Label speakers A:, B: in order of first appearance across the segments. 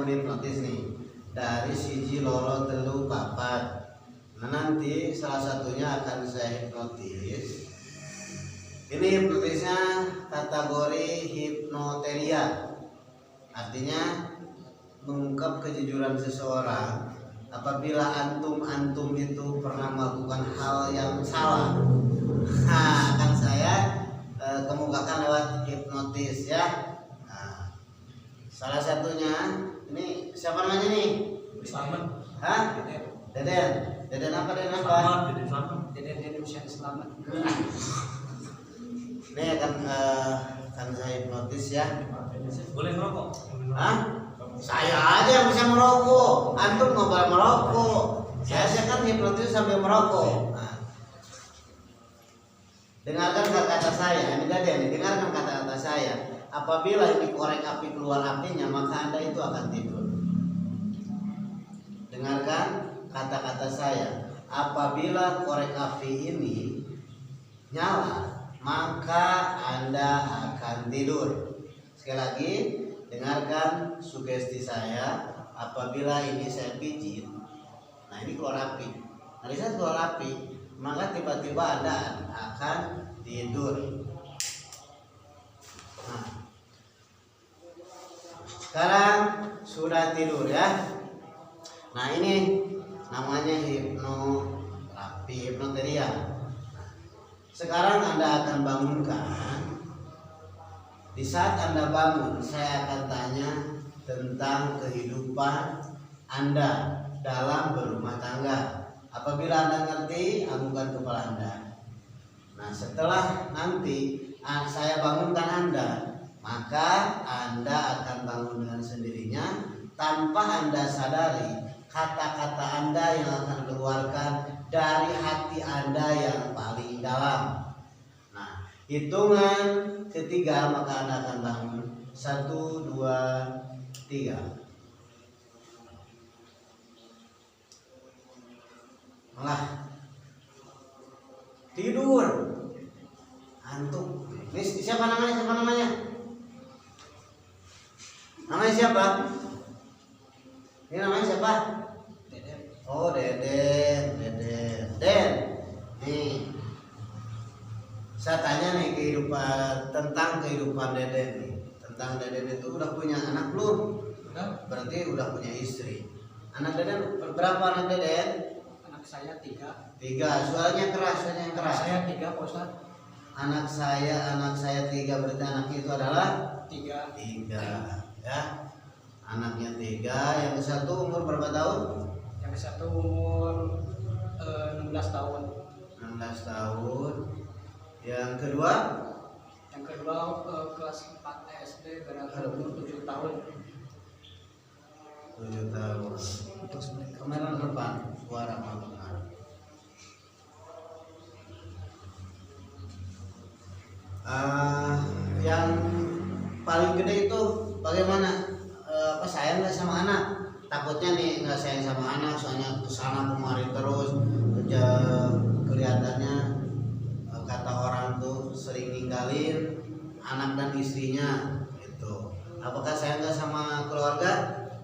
A: menghipnotis nih dari siji loro telu papat. Nah nanti salah satunya akan saya hipnotis. Ini hipnotisnya kategori hipnoteria, artinya mengungkap kejujuran seseorang apabila antum itu pernah melakukan hal yang salah. Nah, akan saya kemukakan lewat hipnotis ya. Nah, salah satunya ini siapa namanya nih?
B: Selamat.
A: Hah? Deden. Deden apa? Deden apa?
B: Selamat. Deden Selamat. Deden Usian Selamat.
A: Ini akan saya hipnotis ya.
B: Boleh merokok?
A: Hah? Saya aja yang bisa merokok. Antum nggak boleh merokok. Saya kan hipnotis sambil merokok. Nah, dengarkan kata-kata saya. Ini tadi nih, dengarkan kata-kata saya. Apabila ini korek api keluar apinya, maka Anda itu akan tidur. Dengarkan kata-kata saya. Apabila korek api ini nyala, maka Anda akan tidur. Sekali lagi, dengarkan sugesti saya. Apabila ini saya pijit, nah ini keluar api. Nah, saat keluar api, maka tiba-tiba Anda akan tidur. Nah, sekarang sudah tidur ya. Nah ini namanya hipnoteria. Sekarang Anda akan bangunkan. Di saat Anda bangun, saya akan tanya tentang kehidupan Anda dalam berumah tangga. Apabila Anda ngerti, anggukan kepala Anda. Nah, setelah nanti saya bangunkan Anda, maka Anda akan bangun dengan sendirinya tanpa Anda sadari kata-kata Anda yang akan keluarkan dari hati Anda yang paling dalam. Nah, hitungan ketiga maka Anda akan bangun. 1, 2, 3. Malah tidur. Antum. Ini siapa namanya? Namanya siapa? Ini namanya siapa?
B: Deden.
A: Oh, Deden. Nih. Saya tanya nih tentang kehidupan Deden nih. Tentang Deden itu udah punya anak belum?
B: Udah.
A: Berarti udah punya istri. Anak Deden berapa anak Deden?
B: Anak saya 3.
A: 3. Suaranya keras.
B: Saya 3, Pak Ustaz.
A: Anak saya 3, berarti anaknya itu adalah
B: 3.
A: 3 ya. Anaknya 3. Yang satu umur berapa tahun?
B: Yang satu umur 16 tahun.
A: 16 tahun. Yang kedua
B: Kelas 4 SD, berada umur 7 tahun.
A: 7 tahun. Kamera depan, suara pendengar. Yang paling gede itu bagaimana? Sayang nggak sama anak? Takutnya nih nggak sayang sama anak, soalnya kesana kemari terus, kelihatannya kata orang tuh sering ninggalin anak dan istrinya gitu. Apakah sayang nggak sama keluarga?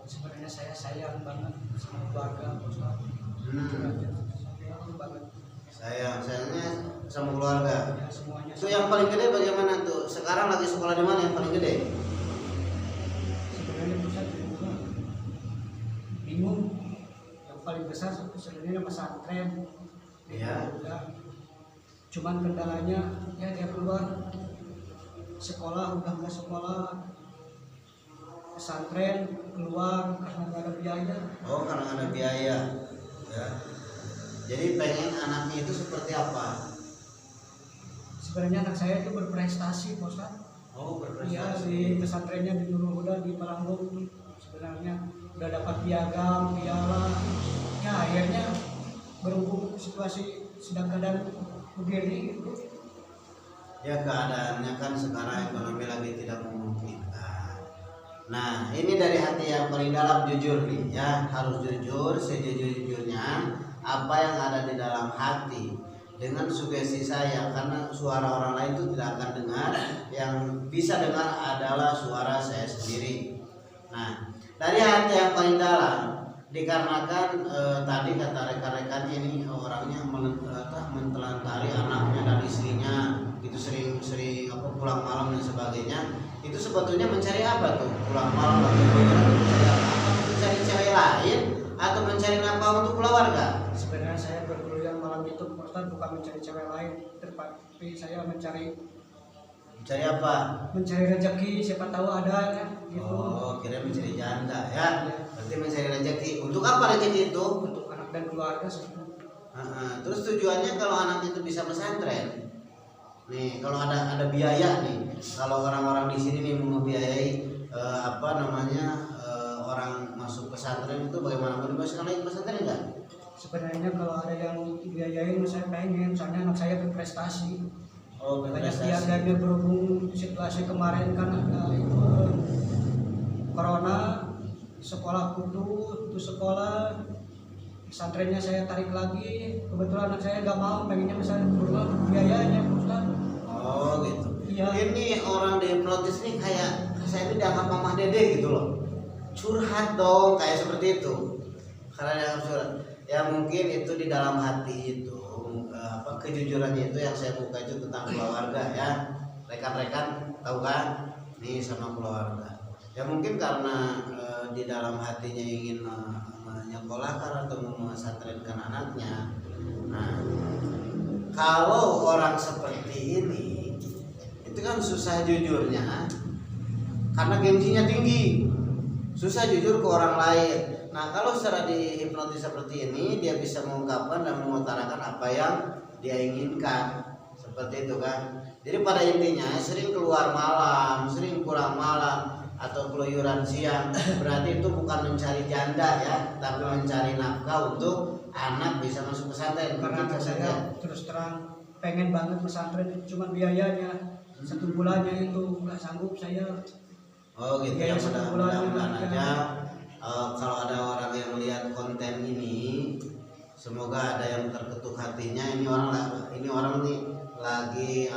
B: Sebenarnya saya sayang banget sama keluarga, Pak Ustaz. Sayang banget.
A: Sayangnya sama keluarga.
B: Ya, semuanya.
A: Itu yang paling gede bagaimana tuh? Sekarang lagi sekolah di mana yang paling gede?
B: Sebenarnya Ustaz juga bingung. Yang paling besar sebenarnya pesantren.
A: Iya.
B: Cuman kendalanya ya dia keluar sekolah udah nggak sekolah, pesantren keluar karena nggak ada biaya.
A: Oh, karena ada biaya. Ya. Jadi pengen anaknya itu seperti apa?
B: Sebenarnya anak saya itu berprestasi, Pak Ustaz.
A: Oh,
B: Iya,
A: berprestasi.
B: di pesantrennya di Nurul Huda di Malangbong sebenarnya udah dapat piagam, piala. Ya akhirnya berhubung situasi sedang keadaan begini.
A: Ya keadaannya kan sekarang ekonomi lagi tidak memungkinkan. Nah, ini dari hati yang paling dalam jujur nih ya, harus jujur sejujur-jujurnya apa yang ada di dalam hati dengan sugesti saya, karena suara orang lain itu tidak akan dengar, yang bisa dengar adalah suara saya sendiri. Nah, dari hati yang paling dalam, dikarenakan tadi kata rekan-rekan ini orangnya mentelantari anaknya dan istrinya, itu sering pulang malam dan sebagainya. Itu sebetulnya mencari apa tuh? Pulang malam mencari apa? Mencari cewek lain atau mencari nafkah untuk keluarga?
B: Sebenarnya saya berkeluyur malam itu Ustaz bukan mencari cewek lain, tapi saya mencari
A: apa?
B: Mencari rezeki, siapa tahu ada kan gitu.
A: Oh, kira mencari janda ya. Berarti mencari rezeki. Untuk apa rezeki itu?
B: Untuk anak dan keluarga sebenarnya.
A: Terus tujuannya kalau anak itu bisa pesantren. Nih, kalau ada biaya nih. Kalau orang-orang di sini nih mau membiayai orang masuk pesantren itu bagaimana? Mau dimasukkan lagi ke pesantren enggak?
B: Sebenarnya kalau ada yang biayain saya pengen, soalnya anak saya berprestasi.
A: Oh,
B: banyak tiadanya berhubung situasi kemarin kan itu corona, sekolah putus sekolah, pesantrennya saya tarik lagi. Kebetulan anak saya nggak mau, pengennya misalnya berubah biayanya Ustaz.
A: Oh gitu.
B: Iya.
A: Ini orang dihipnotis nih kayak saya ini dianggap mamah dede gitu loh. Curhat dong kayak seperti itu. Karena yang curhat. Ya mungkin itu di dalam hati itu kejujurannya itu yang saya buka itu tentang keluarga ya. Rekan-rekan tahu kan? Nih sama keluarga. Ya mungkin karena di dalam hatinya ingin menyekolahkan atau memesantrenkan anaknya. Nah, kalau orang seperti ini itu kan susah jujurnya karena gengsinya tinggi. Susah jujur ke orang lain. Nah, kalau secara dihipnotis seperti ini dia bisa mengungkapkan dan mengutarakan apa yang dia inginkan, seperti itu kan. Jadi pada intinya sering keluar malam, sering pulang malam atau keluyuran siang, berarti itu bukan mencari janda ya, tapi mencari nafkah untuk anak bisa masuk pesantren.
B: Karena anak saya terus terang pengen banget pesantren, cuma biayanya 1 bulannya itu nggak sanggup saya.
A: Oh gitu ya, mudah-mudahan aja kalau ada orang yang melihat konten ini, semoga ada yang terketuk hatinya. Ini orang nih lagi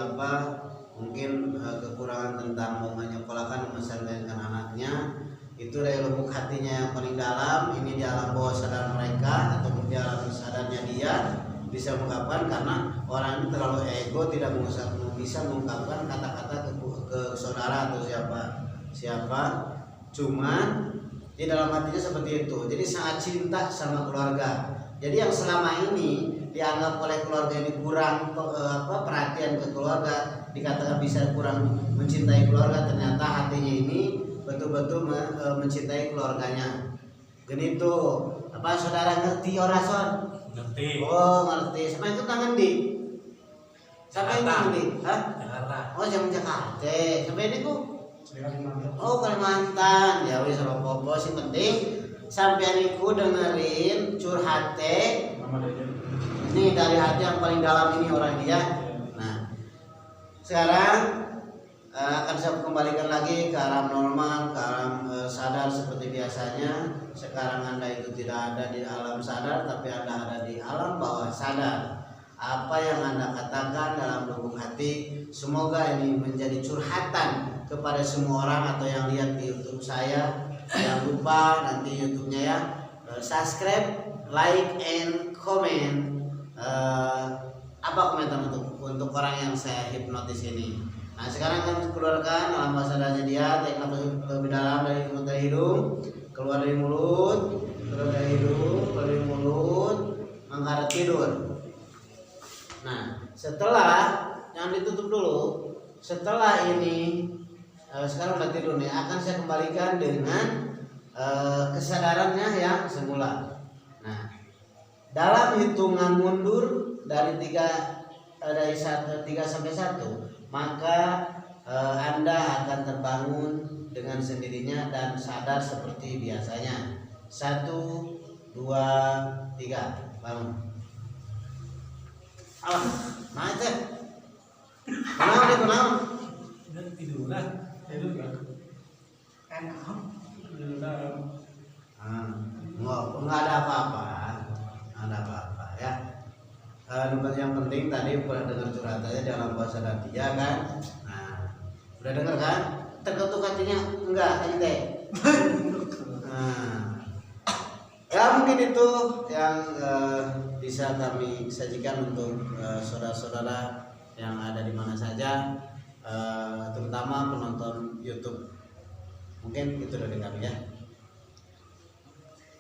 A: mungkin kekurangan tentang mau menyekolahkan memesantrenkan anaknya. Itu dari lubuk hatinya yang paling dalam, ini di alam bawah sadar mereka atau di alam sadarnya dia bisa mengungkapkan, karena orang ini terlalu ego, tidak bisa mengungkapkan kata-kata ke saudara atau siapa, cuman di dalam hatinya seperti itu. Jadi sangat cinta sama keluarga. Jadi yang selama ini dianggap oleh keluarga ini kurang perhatian ke keluarga, dikatakan bisa kurang mencintai keluarga, ternyata hatinya ini betul-betul mencintai keluarganya. Jadi itu saudara ngerti ora son?
C: Ngerti.
A: Oh ngerti. Sampai itu tangan di? Sampai itu di? Hah?
C: Jakarta.
A: Oh jam Jakarta. Sampai ini kok? Oh Kalimantan. Ya wis ora apa-apa, sing penting sampean iku dengerin curhate. Ini dari hati yang paling dalam ini orang dia. Nah, sekarang akan saya kembalikan lagi ke alam normal, ke alam sadar seperti biasanya. Sekarang Anda itu tidak ada di alam sadar, tapi Anda ada di alam bawah sadar. Apa yang Anda katakan dalam lubuk hati, semoga ini menjadi curhatan kepada semua orang atau yang lihat di YouTube saya. Jangan lupa nanti YouTube-nya ya, subscribe, like, and comment. Apa komentar untuk orang yang saya hipnotis ini. Nah sekarang kan keluarkan alam bawah sadarnya dia, tarik nafas lebih dalam dari hidung, keluar dari mulut, keluar dari hidung, keluar dari mulut, menghadap tidur. Nah setelah, jangan ditutup dulu. Setelah ini sekarang udah tidur nih, akan saya kembalikan dengan kesadarannya yang semula. Nah dalam hitungan mundur dari 3 sampai 1, maka Anda akan terbangun dengan sendirinya dan sadar seperti biasanya. 1, 2, 3, bangun. Macet. Kenapa?
C: Tidur kan?
A: Nggak ada apa-apa. Ya. Yang penting tadi udah dengar curhatannya dalam bahasa dan dia kan. Nah, udah dengar kan? Terketuk hatinya enggak ente. mungkin itu yang bisa kami sajikan untuk saudara-saudara yang ada di mana saja, terutama penonton YouTube. Mungkin itu dari kami ya.